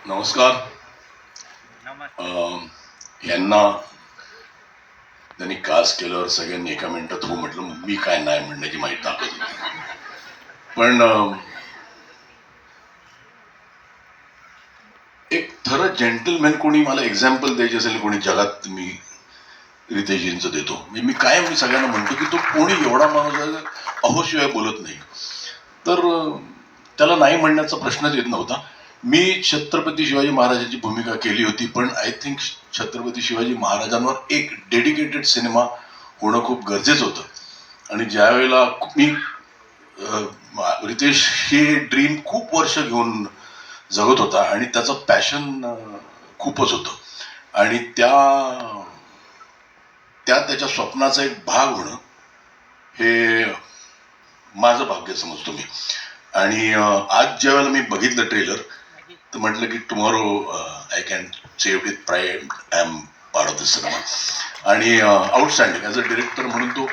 नमस्कार. यांना त्यांनी कास्ट केल्यावर सगळ्यांनी एका मिनिटात हो म्हटलं. मी काय नाही म्हणण्याची माहिती दाखवत होती. पण एक खरं जेंटलमॅन कोणी मला एक्झाम्पल द्यायचे असेल कोणी जगात, मी रितेशजींचं देतो. मी कायम मी सगळ्यांना म्हणतो की तो कोणी एवढा माणूस आहे अहोशिवाय बोलत नाही, तर त्याला नाही म्हणण्याचा प्रश्नच येत नव्हता. मी छत्रपती शिवाजी महाराजांची भूमिका केली होती, पण आय थिंक छत्रपती शिवाजी महाराजांवर एक डेडिकेटेड सिनेमा होणं खूप गरजेचं होतं. आणि ज्या वेळेला मी रितेश हे ड्रीम खूप वर्ष घेऊन जगत होता आणि त्याचं पॅशन खूपच होतं, आणि त्याच्या स्वप्नाचा एक भाग होणं हे माझं भाग्य समजतो मी. आणि आज ज्या वेळेला मी बघितलं ट्रेलर, तर म्हटलं की tomorrow I can say with pride I am part of this cinema. आणि आउटस्टँडिंग ॲज अ डिरेक्टर म्हणून तो